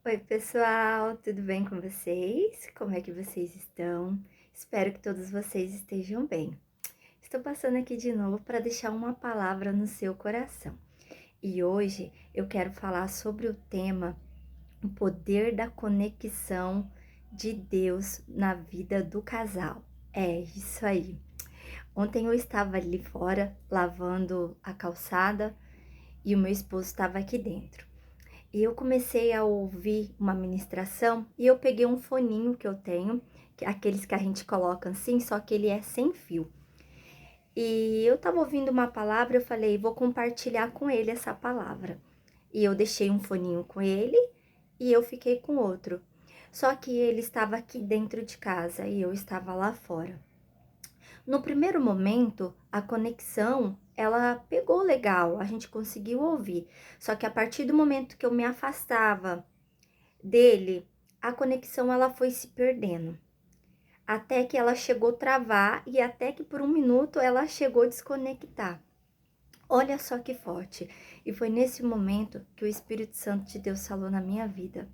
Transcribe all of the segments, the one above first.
Oi, pessoal, tudo bem com vocês? Como é que vocês estão? Espero que todos vocês estejam bem. Estou passando aqui de novo para deixar uma palavra no seu coração. E hoje eu quero falar sobre o tema o poder da conexão de Deus na vida do casal. É isso aí. Ontem eu estava ali fora lavando a calçada e o meu esposo estava aqui dentro. E eu comecei a ouvir uma ministração e eu peguei um foninho que eu tenho, aqueles que a gente coloca assim, só que ele é sem fio. E eu tava ouvindo uma palavra, eu falei, vou compartilhar com ele essa palavra. E eu deixei um foninho com ele e eu fiquei com outro. Só que ele estava aqui dentro de casa e eu estava lá fora. No primeiro momento, a conexão, ela pegou legal, a gente conseguiu ouvir. Só que a partir do momento que eu me afastava dele, a conexão ela foi se perdendo. Até que ela chegou a travar e até que por um minuto ela chegou a desconectar. Olha só que forte. E foi nesse momento que o Espírito Santo de Deus falou na minha vida.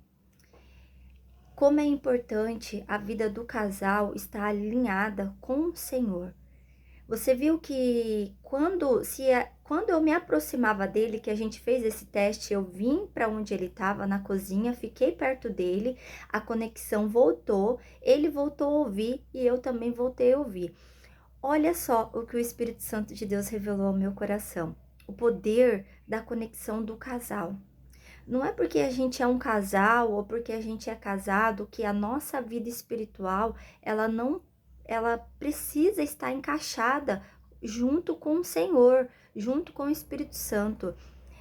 Como é importante a vida do casal estar alinhada com o Senhor. Você viu que quando eu me aproximava dele, que a gente fez esse teste, eu vim para onde ele estava, na cozinha, fiquei perto dele, a conexão voltou, ele voltou a ouvir e eu também voltei a ouvir. Olha só o que o Espírito Santo de Deus revelou ao meu coração. O poder da conexão do casal. Não é porque a gente é um casal ou porque a gente é casado que a nossa vida espiritual, ela precisa estar encaixada junto com o Senhor, junto com o Espírito Santo.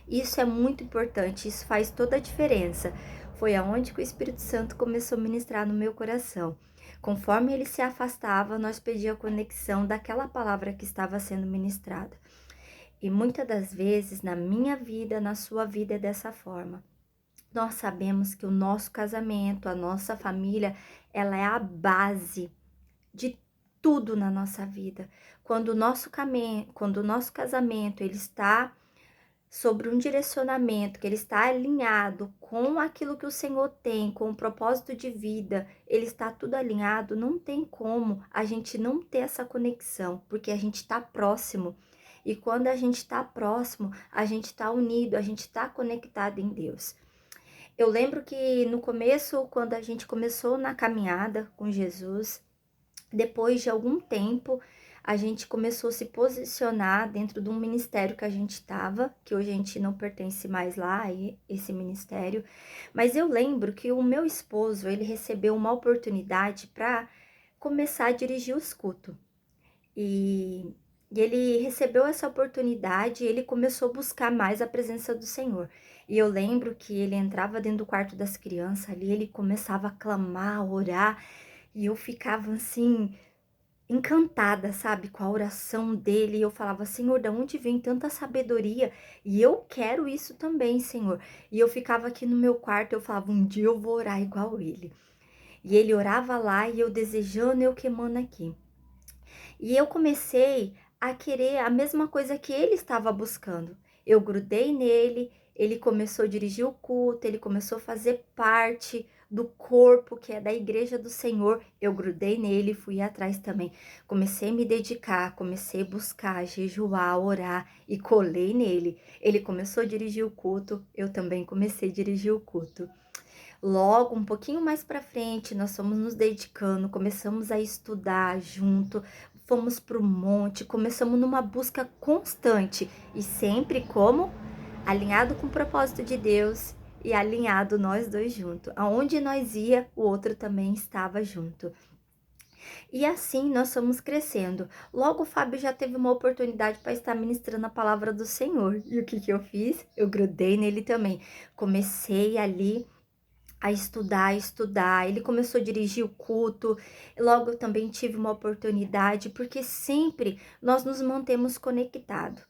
Isso é muito importante, isso faz toda a diferença. Foi aonde que o Espírito Santo começou a ministrar no meu coração. Conforme ele se afastava, nós pedíamos a conexão daquela palavra que estava sendo ministrada. E muitas das vezes, na minha vida, na sua vida, é dessa forma. Nós sabemos que o nosso casamento, a nossa família, ela é a base de tudo na nossa vida. Quando o nosso casamento ele está sobre um direcionamento, que ele está alinhado com aquilo que o Senhor tem, com o propósito de vida, ele está tudo alinhado, não tem como a gente não ter essa conexão, porque a gente está próximo. E quando a gente está próximo, a gente está unido, a gente está conectado em Deus. Eu lembro que no começo, quando a gente começou na caminhada com Jesus, depois de algum tempo, a gente começou a se posicionar dentro de um ministério que a gente estava, que hoje a gente não pertence mais lá, esse ministério. Mas eu lembro que o meu esposo, ele recebeu uma oportunidade para começar a dirigir os cultos. E ele recebeu essa oportunidade e ele começou a buscar mais a presença do Senhor. E eu lembro que ele entrava dentro do quarto das crianças ali, ele começava a clamar, a orar, e eu ficava assim, encantada, sabe, com a oração dele. E eu falava, Senhor, de onde vem tanta sabedoria? E eu quero isso também, Senhor. E eu ficava aqui no meu quarto, eu falava, um dia eu vou orar igual ele. E ele orava lá e eu desejando, eu queimando aqui. E eu comecei a querer a mesma coisa que ele estava buscando. Eu grudei nele, ele começou a dirigir o culto, ele começou a fazer parte do corpo que é da igreja do Senhor. Eu grudei nele, fui atrás também. Comecei a me dedicar, comecei a buscar, jejuar, orar e colei nele. Ele começou a dirigir o culto, eu também comecei a dirigir o culto. Logo, um pouquinho mais para frente, nós fomos nos dedicando, começamos a estudar junto, fomos para o monte, começamos numa busca constante e sempre como alinhado com o propósito de Deus e alinhado nós dois juntos. Aonde nós ia, o outro também estava junto. E assim nós fomos crescendo. Logo o Fábio já teve uma oportunidade para estar ministrando a palavra do Senhor. E o que que eu fiz? Eu grudei nele também. Comecei ali a estudar, estudar. Ele começou a dirigir o culto. Logo eu também tive uma oportunidade, porque sempre nós nos mantemos conectados.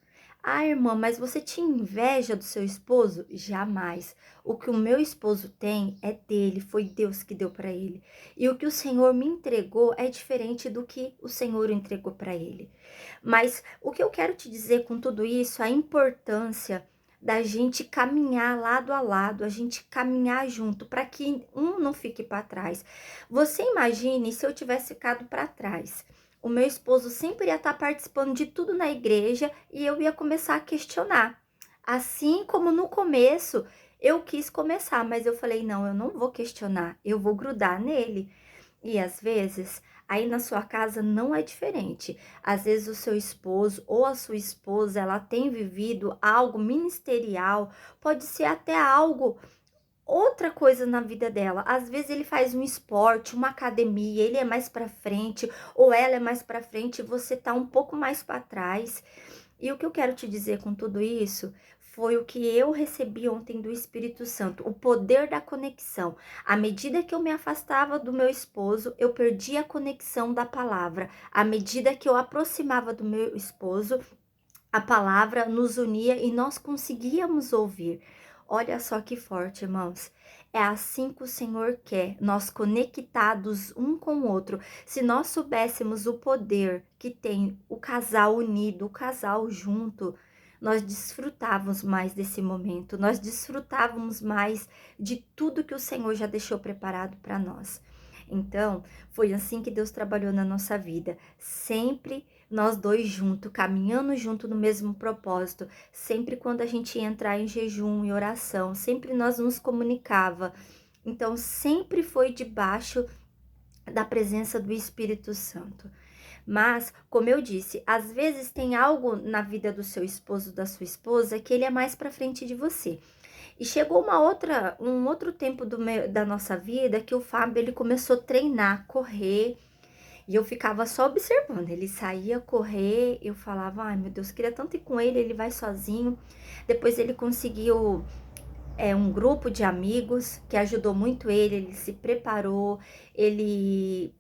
Ah, irmã, mas você tinha inveja do seu esposo? Jamais. O que o meu esposo tem é dele, foi Deus que deu para ele. E o que o Senhor me entregou é diferente do que o Senhor entregou para ele. Mas o que eu quero te dizer com tudo isso, a importância da gente caminhar lado a lado, a gente caminhar junto, para que um não fique para trás. Você imagine se eu tivesse ficado para trás. O meu esposo sempre ia estar participando de tudo na igreja e eu ia começar a questionar. Assim como no começo eu quis começar, mas eu falei: não, eu não vou questionar, eu vou grudar nele. E às vezes, aí na sua casa não é diferente. Às vezes o seu esposo ou a sua esposa, ela tem vivido algo ministerial, pode ser até algo outra coisa na vida dela. Às vezes ele faz um esporte, uma academia, ele é mais para frente ou ela é mais para frente e você tá um pouco mais para trás. E o que eu quero te dizer com tudo isso foi o que eu recebi ontem do Espírito Santo, o poder da conexão. À medida que eu me afastava do meu esposo, eu perdia a conexão da palavra. À medida que eu aproximava do meu esposo, a palavra nos unia e nós conseguíamos ouvir. Olha só que forte, irmãos. É assim que o Senhor quer, nós conectados um com o outro. Se nós soubéssemos o poder que tem o casal unido, o casal junto, nós desfrutávamos mais desse momento, nós desfrutávamos mais de tudo que o Senhor já deixou preparado para nós. Então, foi assim que Deus trabalhou na nossa vida, sempre nós dois juntos, caminhando junto no mesmo propósito, sempre quando a gente ia entrar em jejum e oração, sempre nós nos comunicava. Então, sempre foi debaixo da presença do Espírito Santo. Mas, como eu disse, às vezes tem algo na vida do seu esposo, da sua esposa, que ele é mais para frente de você. E chegou um outro tempo da nossa vida que o Fábio ele começou a treinar, correr, e eu ficava só observando. Ele saía correr, eu falava, ai meu Deus, queria tanto ir com ele, ele vai sozinho. Depois ele conseguiu um grupo de amigos que ajudou muito ele se preparou, ele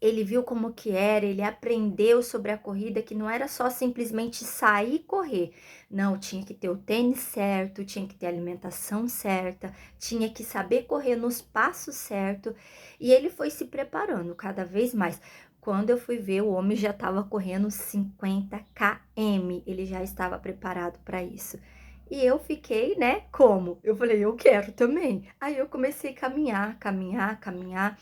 ele viu como que era, ele aprendeu sobre a corrida, que não era só simplesmente sair e correr. Não, tinha que ter o tênis certo, tinha que ter a alimentação certa, tinha que saber correr nos passos certos. E ele foi se preparando cada vez mais. Quando eu fui ver, o homem já estava correndo 50 km, ele já estava preparado para isso. E eu fiquei, né, como? Eu falei, eu quero também. Aí eu comecei a caminhar, caminhar, caminhar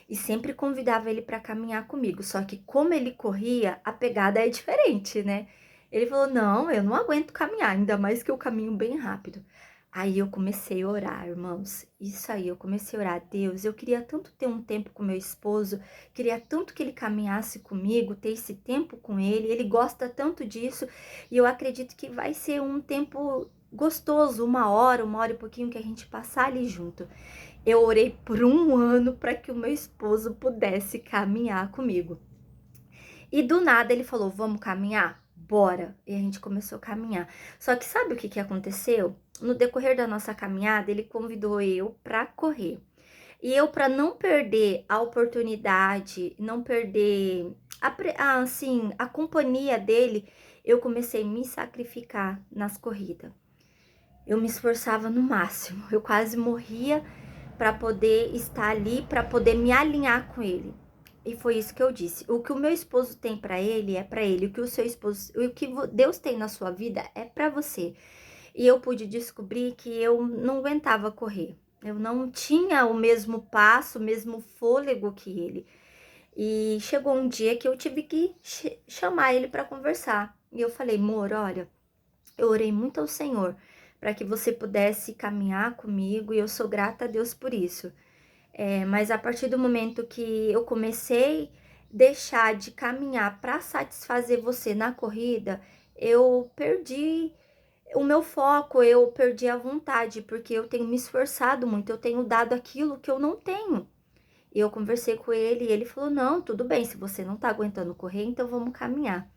e sempre convidava ele para caminhar comigo. Só que como ele corria, a pegada é diferente, né? Ele falou: "Não, eu não aguento caminhar, ainda mais que eu caminho bem rápido". Aí eu comecei a orar, irmãos. Isso aí, eu comecei a orar. Deus, eu queria tanto ter um tempo com meu esposo, queria tanto que ele caminhasse comigo, ter esse tempo com ele. Ele gosta tanto disso e eu acredito que vai ser um tempo gostoso, uma hora e pouquinho que a gente passar ali junto. Eu orei por um ano para que o meu esposo pudesse caminhar comigo. E do nada ele falou: "Vamos caminhar? Bora!" E a gente começou a caminhar. Só que sabe o que aconteceu? No decorrer da nossa caminhada, ele convidou eu para correr. E eu, para não perder a oportunidade, não perder assim, a companhia dele, eu comecei a me sacrificar nas corridas. Eu me esforçava no máximo, eu quase morria para poder estar ali, para poder me alinhar com ele. E foi isso que eu disse. O que o meu esposo tem para ele é para ele. O que o seu esposo, o que Deus tem na sua vida é para você. E eu pude descobrir que eu não aguentava correr. Eu não tinha o mesmo passo, o mesmo fôlego que ele. E chegou um dia que eu tive que chamar ele para conversar. E eu falei: "Amor, olha, eu orei muito ao Senhor para que você pudesse caminhar comigo e eu sou grata a Deus por isso. Mas a partir do momento que eu comecei a deixar de caminhar para satisfazer você na corrida, eu perdi o meu foco, eu perdi a vontade, porque eu tenho me esforçado muito, eu tenho dado aquilo que eu não tenho. E eu conversei com ele e ele falou: "Não, tudo bem, se você não tá aguentando correr, então vamos caminhar".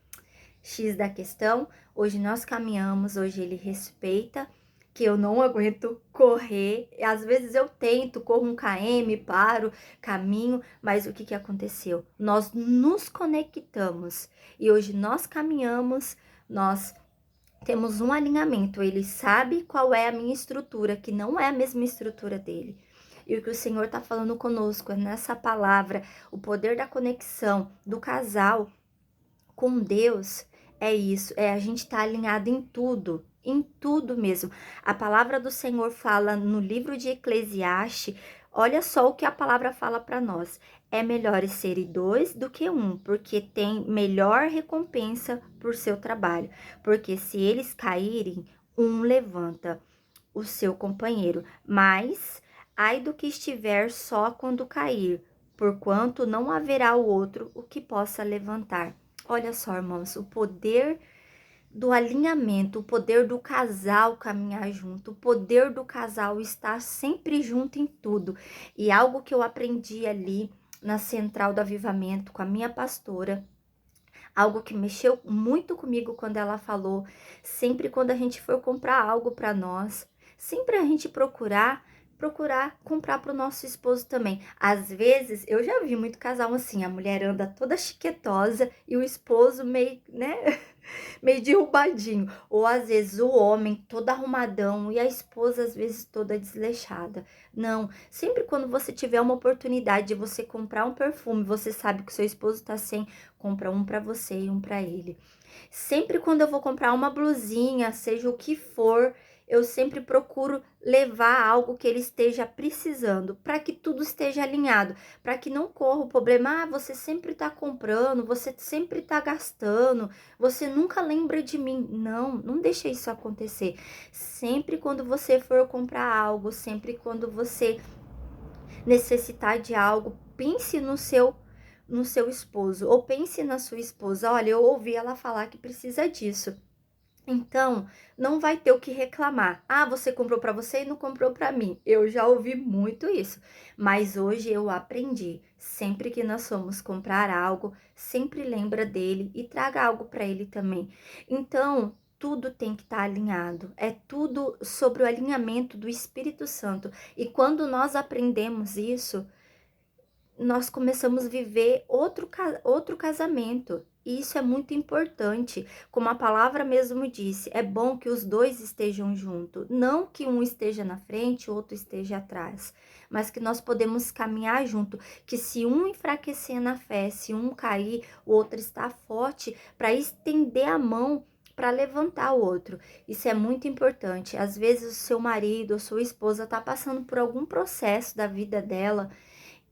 X da questão, hoje nós caminhamos, hoje ele respeita que eu não aguento correr. Às vezes eu tento, corro 1 km, paro, caminho, mas o que que aconteceu? Nós nos conectamos e hoje nós caminhamos, nós temos um alinhamento. Ele sabe qual é a minha estrutura, que não é a mesma estrutura dele. E o que o Senhor está falando conosco é nessa palavra, o poder da conexão do casal com Deus é isso, é a gente estar alinhado em tudo. em tudo mesmo. A palavra do Senhor fala no livro de Eclesiastes, olha só o que a palavra fala para nós. É melhor serem dois do que um, porque tem melhor recompensa por seu trabalho. Porque se eles caírem, um levanta o seu companheiro, mas ai do que estiver só quando cair, porquanto não haverá o outro o que possa levantar. Olha só, irmãos, o poder do alinhamento, o poder do casal caminhar junto, o poder do casal estar sempre junto em tudo. E algo que eu aprendi ali na Central do Avivamento com a minha pastora, algo que mexeu muito comigo quando ela falou, sempre quando a gente for comprar algo para nós, sempre a gente procurar comprar para o nosso esposo também. Às vezes, eu já vi muito casal assim, a mulher anda toda chiquetosa e o esposo meio, né, meio derrubadinho. Ou às vezes o homem todo arrumadão e a esposa às vezes toda desleixada. Não, sempre quando você tiver uma oportunidade de você comprar um perfume, você sabe que o seu esposo tá sem, compra um para você e um para ele. Sempre quando eu vou comprar uma blusinha, seja o que for, eu sempre procuro levar algo que ele esteja precisando, para que tudo esteja alinhado, para que não corra o problema, você sempre está comprando, você sempre está gastando, você nunca lembra de mim. Não, não deixe isso acontecer. Sempre quando você for comprar algo, sempre quando você necessitar de algo, pense no seu esposo, ou pense na sua esposa. Olha, eu ouvi ela falar que precisa disso. Então, não vai ter o que reclamar. Ah, você comprou para você e não comprou para mim. Eu já ouvi muito isso, mas hoje eu aprendi. Sempre que nós formos comprar algo, sempre lembra dele e traga algo para ele também. Então, tudo tem que estar alinhado. É tudo sobre o alinhamento do Espírito Santo. E quando nós aprendemos isso, nós começamos a viver outro casamento. E isso é muito importante. Como a palavra mesmo disse, é bom que os dois estejam juntos. Não que um esteja na frente, o outro esteja atrás. Mas que nós podemos caminhar junto. Que se um enfraquecer na fé, se um cair, o outro está forte para estender a mão para levantar o outro. Isso é muito importante. Às vezes o seu marido ou sua esposa está passando por algum processo da vida dela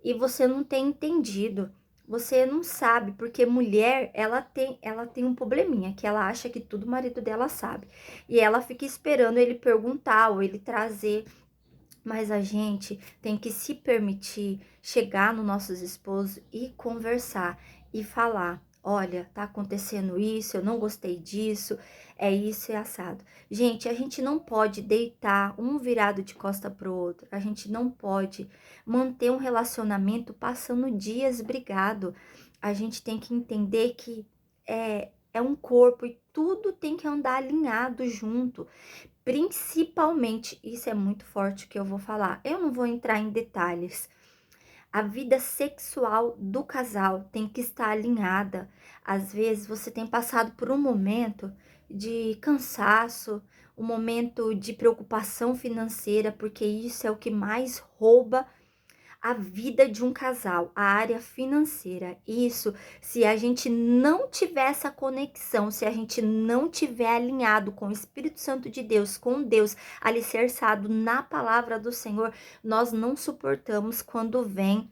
e você não tem entendido. Você não sabe, porque mulher, ela tem um probleminha, que ela acha que tudo o marido dela sabe. E ela fica esperando ele perguntar ou ele trazer. Mas a gente tem que se permitir chegar nos nossos esposos e conversar e falar: olha, tá acontecendo isso, eu não gostei disso, é isso e assado. Gente, a gente não pode deitar um virado de costa pro outro, a gente não pode manter um relacionamento passando dias brigado. A gente tem que entender que é um corpo e tudo tem que andar alinhado junto. Principalmente, isso é muito forte que eu vou falar. Eu não vou entrar em detalhes. A vida sexual do casal tem que estar alinhada. Às vezes você tem passado por um momento de cansaço, um momento de preocupação financeira, porque isso é o que mais rouba a vida de um casal, a área financeira. Isso, se a gente não tiver essa conexão, se a gente não tiver alinhado com o Espírito Santo de Deus, com Deus, alicerçado na palavra do Senhor, nós não suportamos quando vem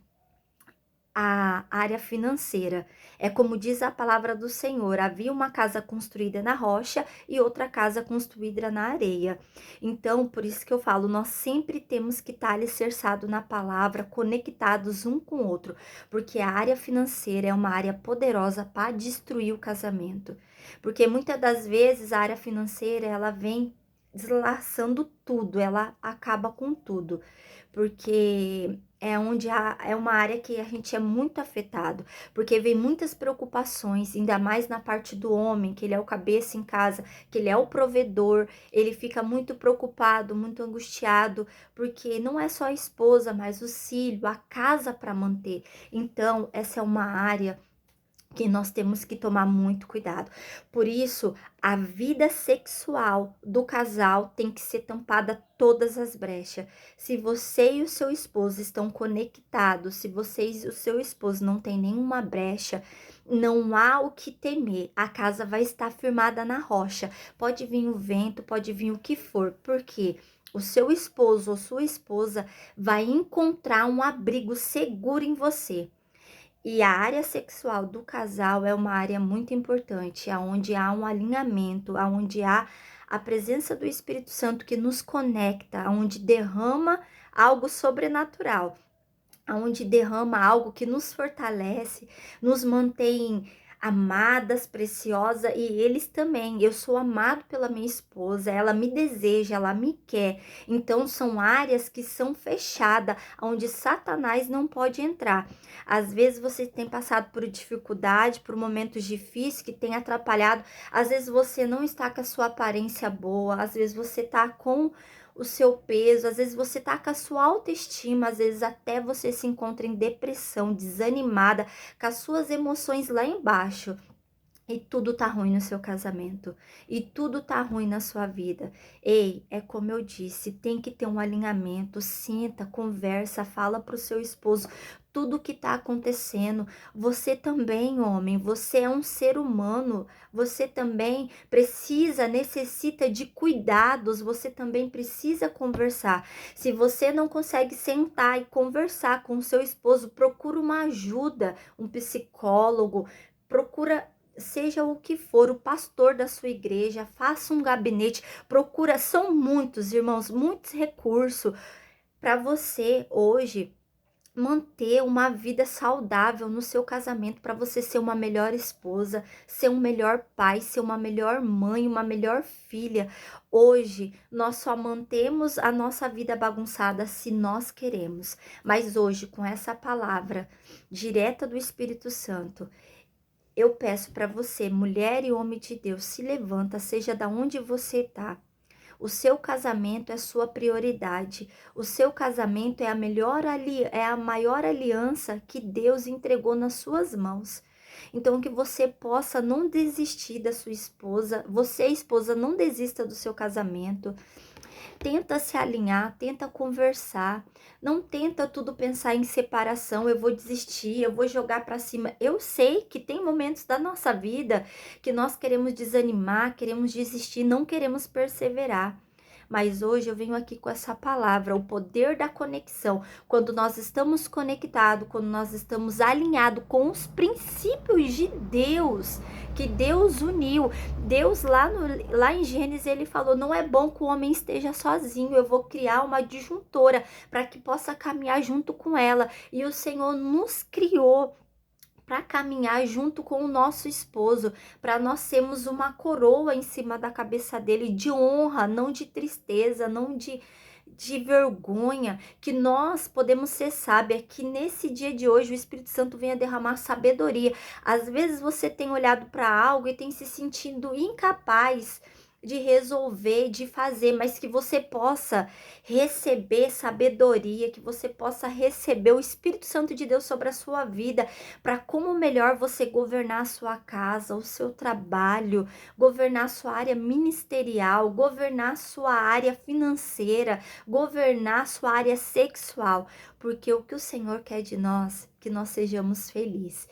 a área financeira. É como diz a palavra do Senhor: havia uma casa construída na rocha e outra casa construída na areia. Então, por isso que eu falo, nós sempre temos que estar alicerçado na palavra, conectados um com o outro, porque a área financeira é uma área poderosa para destruir o casamento. Porque muitas das vezes a área financeira, ela vem deslaçando tudo, ela acaba com tudo, porque é uma área que a gente é muito afetado, porque vem muitas preocupações, ainda mais na parte do homem, que ele é o cabeça em casa, que ele é o provedor, ele fica muito preocupado, muito angustiado, porque não é só a esposa, mas o filho, a casa para manter. Então, essa é uma área que nós temos que tomar muito cuidado. Por isso, a vida sexual do casal tem que ser tampada todas as brechas. Se você e o seu esposo estão conectados, se vocês e o seu esposo não tem nenhuma brecha, não há o que temer. A casa vai estar firmada na rocha. Pode vir o vento, pode vir o que for. Por quê? O seu esposo ou sua esposa vai encontrar um abrigo seguro em você. E a área sexual do casal é uma área muito importante, aonde há um alinhamento, aonde há a presença do Espírito Santo que nos conecta, aonde derrama algo sobrenatural, aonde derrama algo que nos fortalece, nos mantém amadas, preciosas, e eles também. Eu sou amado pela minha esposa, ela me deseja, ela me quer. Então são áreas que são fechadas, onde Satanás não pode entrar. Às vezes você tem passado por dificuldade, por momentos difíceis que tem atrapalhado. Às vezes você não está com a sua aparência boa, às vezes você está com o seu peso, às vezes você tá com a sua autoestima, às vezes até você se encontra em depressão, desanimada, com as suas emoções lá embaixo. E tudo tá ruim no seu casamento. E tudo tá ruim na sua vida. Ei, é como eu disse, tem que ter um alinhamento. Senta, conversa, fala pro seu esposo tudo o que tá acontecendo. Você também, homem, você é um ser humano. Você também precisa, necessita de cuidados. Você também precisa conversar. Se você não consegue sentar e conversar com o seu esposo, procura uma ajuda, um psicólogo, procura seja o que for, o pastor da sua igreja, faça um gabinete, procura, são muitos, irmãos, muitos recursos para você hoje manter uma vida saudável no seu casamento, para você ser uma melhor esposa, ser um melhor pai, ser uma melhor mãe, uma melhor filha. Hoje nós só mantemos a nossa vida bagunçada se nós queremos, mas hoje com essa palavra direta do Espírito Santo, eu peço para você, mulher e homem de Deus, se levanta, seja da onde você está. O seu casamento é sua prioridade. O seu casamento é a maior aliança que Deus entregou nas suas mãos. Então que você possa não desistir da sua esposa, você esposa não desista do seu casamento. Tenta se alinhar, tenta conversar, não tenta tudo pensar em separação, eu vou desistir, eu vou jogar para cima. Eu sei que tem momentos da nossa vida que nós queremos desanimar, queremos desistir, não queremos perseverar. Mas hoje eu venho aqui com essa palavra, o poder da conexão. Quando nós estamos conectados, quando nós estamos alinhados com os princípios de Deus, que Deus uniu. Deus lá em Gênesis ele falou, não é bom que o homem esteja sozinho, eu vou criar uma adjuntora para que possa caminhar junto com ela. E o Senhor nos criou para caminhar junto com o nosso esposo, para nós sermos uma coroa em cima da cabeça dele, de honra, não de tristeza, não de vergonha, que nós podemos ser sábios, que nesse dia de hoje o Espírito Santo venha derramar sabedoria. Às vezes você tem olhado para algo e tem se sentindo incapaz de resolver, de fazer, mas que você possa receber sabedoria, que você possa receber o Espírito Santo de Deus sobre a sua vida, para como melhor você governar a sua casa, o seu trabalho, governar a sua área ministerial, governar a sua área financeira, governar a sua área sexual, porque o que o Senhor quer de nós, que nós sejamos felizes.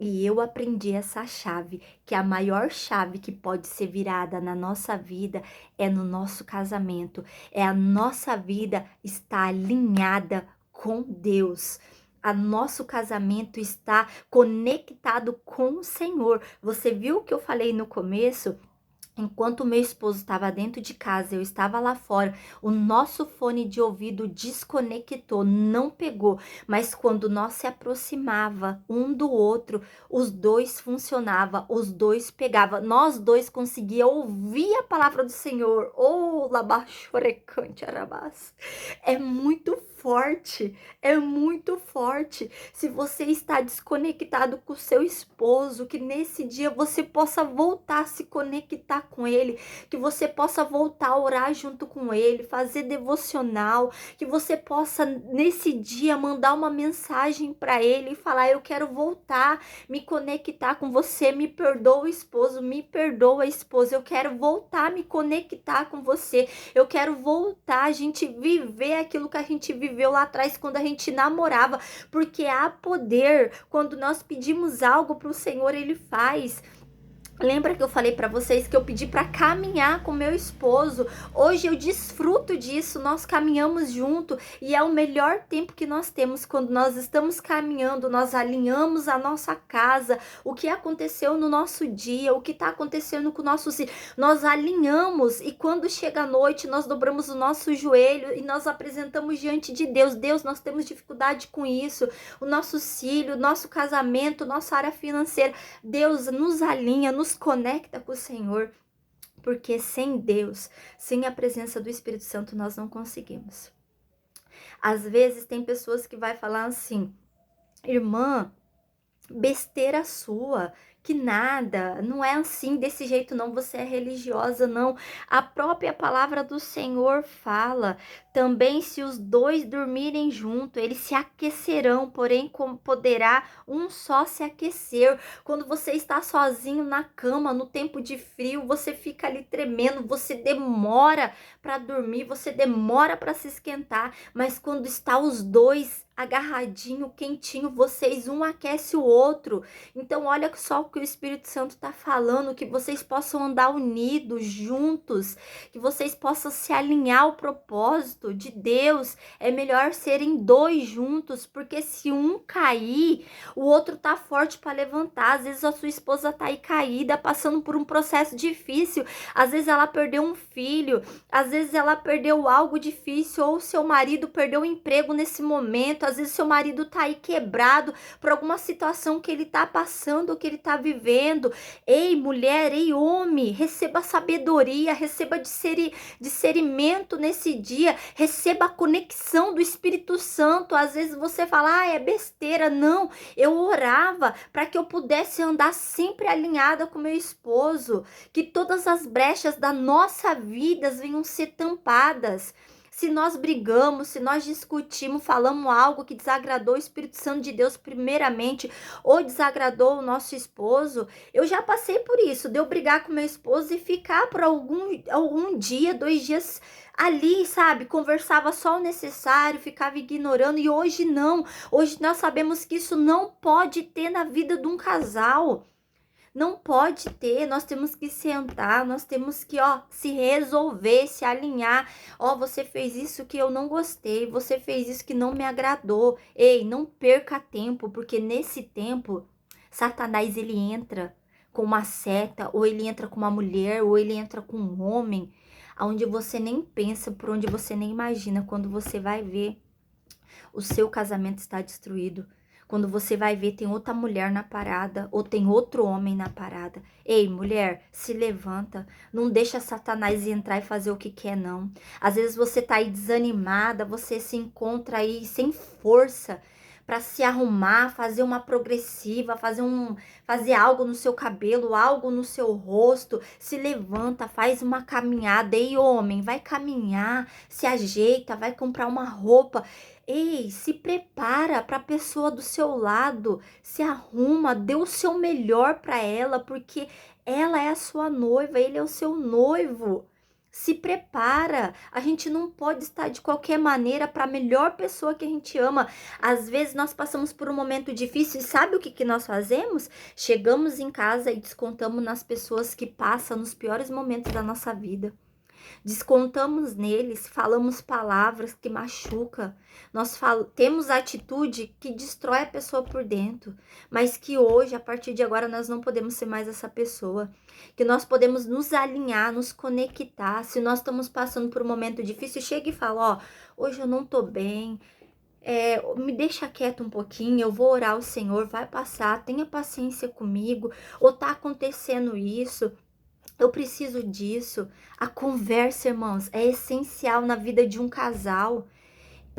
E eu aprendi essa chave, que a maior chave que pode ser virada na nossa vida é no nosso casamento. É a nossa vida estar alinhada com Deus. A nosso casamento está conectado com o Senhor. Você viu o que eu falei no começo? Enquanto meu esposo estava dentro de casa, eu estava lá fora, o nosso fone de ouvido desconectou, não pegou, mas quando nós se aproximava um do outro, os dois funcionava, os dois pegava, nós dois conseguia ouvir a palavra do Senhor. Oh, labachorecante arabás. É muito forte, é muito forte. Se você está desconectado com o seu esposo, que nesse dia você possa voltar a se conectar com ele, que você possa voltar a orar junto com ele, fazer devocional, que você possa nesse dia mandar uma mensagem para ele e falar: eu quero voltar, me conectar com você, me perdoa, esposo, me perdoa, esposa, eu quero voltar a me conectar com você, eu quero voltar a gente viver aquilo que a gente viveu lá atrás quando a gente namorava, porque há poder quando nós pedimos algo para o Senhor, ele faz. Lembra que eu falei para vocês que eu pedi para caminhar com meu esposo? Hoje eu desfruto disso, nós caminhamos junto e é o melhor tempo que nós temos quando nós estamos caminhando, nós alinhamos a nossa casa, o que aconteceu no nosso dia, o que está acontecendo com o nosso filho. Nós alinhamos e quando chega a noite nós dobramos o nosso joelho e nós apresentamos diante de Deus. Deus, nós temos dificuldade com isso, o nosso filho, o nosso casamento, nossa área financeira. Deus nos alinha, nos conecta com o Senhor, porque sem Deus, sem a presença do Espírito Santo, nós não conseguimos. Às vezes tem pessoas que vai falar assim: irmã, besteira sua, que nada, não é assim, desse jeito não, você é religiosa, não. A própria palavra do Senhor fala, também se os dois dormirem junto, eles se aquecerão, porém como poderá um só se aquecer. Quando você está sozinho na cama, no tempo de frio, você fica ali tremendo, você demora para dormir, você demora para se esquentar, mas quando está os dois agarradinho, quentinho, vocês um aquece o outro. Então olha só o que o Espírito Santo está falando, que vocês possam andar unidos, juntos, que vocês possam se alinhar ao propósito de Deus. É melhor serem dois juntos, porque se um cair, o outro tá forte para levantar. Às vezes a sua esposa tá aí caída, passando por um processo difícil, às vezes ela perdeu um filho, às vezes ela perdeu algo difícil, ou seu marido perdeu o emprego nesse momento. Às vezes seu marido tá aí quebrado por alguma situação que ele tá passando, que ele tá vivendo. Ei, mulher, ei, homem, receba sabedoria, receba discernimento nesse dia, receba a conexão do Espírito Santo. Às vezes você fala: é besteira. Não, eu orava para que eu pudesse andar sempre alinhada com meu esposo, que todas as brechas da nossa vida venham ser tampadas. Se nós brigamos, se nós discutimos, falamos algo que desagradou o Espírito Santo de Deus primeiramente, ou desagradou o nosso esposo, eu já passei por isso, de eu brigar com meu esposo e ficar por algum dia, 2 dias ali, sabe? Conversava só o necessário, ficava ignorando, e hoje não. Hoje nós sabemos que isso não pode ter na vida de um casal. Não pode ter, nós temos que sentar, nós temos que, se resolver, se alinhar. Você fez isso que eu não gostei, você fez isso que não me agradou. Ei, não perca tempo, porque nesse tempo, Satanás, ele entra com uma seta, ou ele entra com uma mulher, ou ele entra com um homem, aonde você nem pensa, por onde você nem imagina. Quando você vai ver, o seu casamento está destruído. Quando você vai ver, tem outra mulher na parada, ou tem outro homem na parada. Ei, mulher, se levanta. Não deixa Satanás entrar e fazer o que quer, não. Às vezes você tá aí desanimada, você se encontra aí sem força para se arrumar, fazer uma progressiva, fazer algo no seu cabelo, algo no seu rosto. Se levanta, faz uma caminhada. Ei, homem, vai caminhar, se ajeita, vai comprar uma roupa. Ei, se prepara para a pessoa do seu lado, se arruma, dê o seu melhor para ela, porque ela é a sua noiva, ele é o seu noivo. Se prepara, a gente não pode estar de qualquer maneira para a melhor pessoa que a gente ama. Às vezes nós passamos por um momento difícil e sabe o que nós fazemos? Chegamos em casa e descontamos nas pessoas que passam nos piores momentos da nossa vida. Descontamos neles, falamos palavras que machucam, temos atitude que destrói a pessoa por dentro, mas que hoje, a partir de agora, nós não podemos ser mais essa pessoa, que nós podemos nos alinhar, nos conectar. Se nós estamos passando por um momento difícil, chega e fala: hoje eu não tô bem, me deixa quieto um pouquinho, eu vou orar ao Senhor, vai passar, tenha paciência comigo, ou tá acontecendo isso, eu preciso disso. A conversa, irmãos, é essencial na vida de um casal.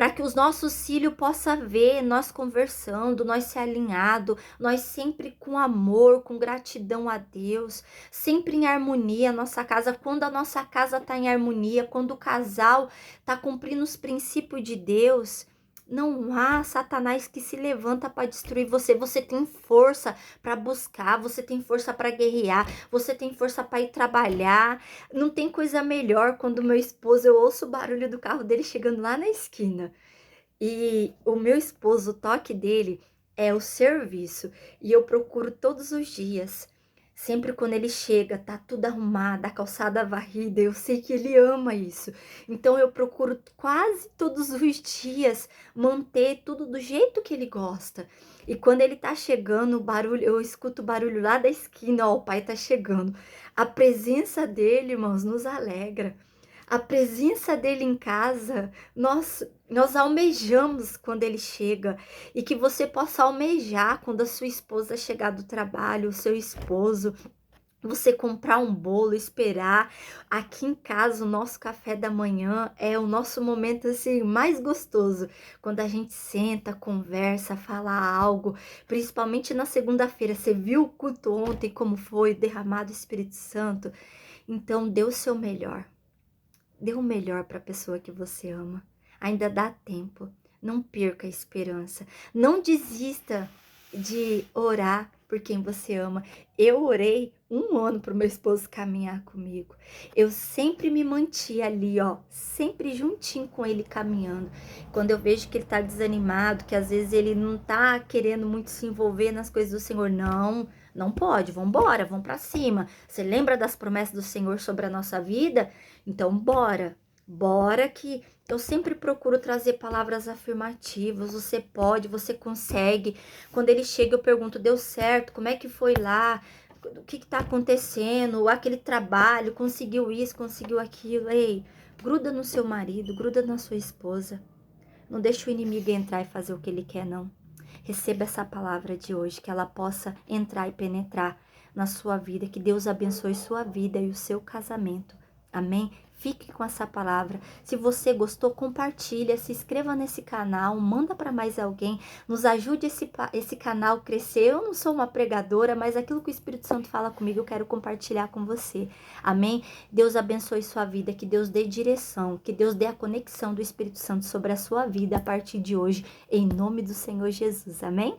para que os nossos filhos possam ver nós conversando, nós se alinhado, nós sempre com amor, com gratidão a Deus, sempre em harmonia a nossa casa. Quando a nossa casa está em harmonia, quando o casal está cumprindo os princípios de Deus, não há Satanás que se levanta para destruir você. Você tem força para buscar, você tem força para guerrear, você tem força para ir trabalhar. Não tem coisa melhor quando meu esposo, eu ouço o barulho do carro dele chegando lá na esquina. E o meu esposo, o toque dele é o serviço. E eu procuro todos os dias. Sempre quando ele chega, tá tudo arrumado, a calçada varrida, eu sei que ele ama isso. Então eu procuro quase todos os dias manter tudo do jeito que ele gosta. E quando ele tá chegando, o barulho, eu escuto o barulho lá da esquina, ó, o pai tá chegando. A presença dele, irmãos, nos alegra. A presença dele em casa, nós almejamos quando ele chega, e que você possa almejar quando a sua esposa chegar do trabalho, o seu esposo, você comprar um bolo, esperar. Aqui em casa, o nosso café da manhã é o nosso momento assim mais gostoso, quando a gente senta, conversa, fala algo, principalmente na segunda-feira. Você viu o culto ontem, como foi derramado o Espírito Santo? Então, dê o seu melhor. Dê o melhor para a pessoa que você ama. Ainda dá tempo. Não perca a esperança. Não desista de orar por quem você ama. Eu orei 1 ano para o meu esposo caminhar comigo. Eu sempre me mantia ali, ó, sempre juntinho com ele caminhando. Quando eu vejo que ele tá desanimado, que às vezes ele não tá querendo muito se envolver nas coisas do Senhor, não pode, vamos embora, vamos para cima. Você lembra das promessas do Senhor sobre a nossa vida? Então, bora que eu sempre procuro trazer palavras afirmativas. Você pode, você consegue. Quando ele chega, eu pergunto: deu certo? Como é que foi lá? O que tá acontecendo? Aquele trabalho, conseguiu isso, conseguiu aquilo? Ei, gruda no seu marido, gruda na sua esposa. Não deixa o inimigo entrar e fazer o que ele quer, não. Receba essa palavra de hoje, que ela possa entrar e penetrar na sua vida, que Deus abençoe sua vida e o seu casamento. Amém? Fique com essa palavra. Se você gostou, compartilha, se inscreva nesse canal, manda para mais alguém, nos ajude esse canal a crescer. Eu não sou uma pregadora, mas aquilo que o Espírito Santo fala comigo, eu quero compartilhar com você. Amém? Deus abençoe sua vida, que Deus dê direção, que Deus dê a conexão do Espírito Santo sobre a sua vida a partir de hoje, em nome do Senhor Jesus. Amém?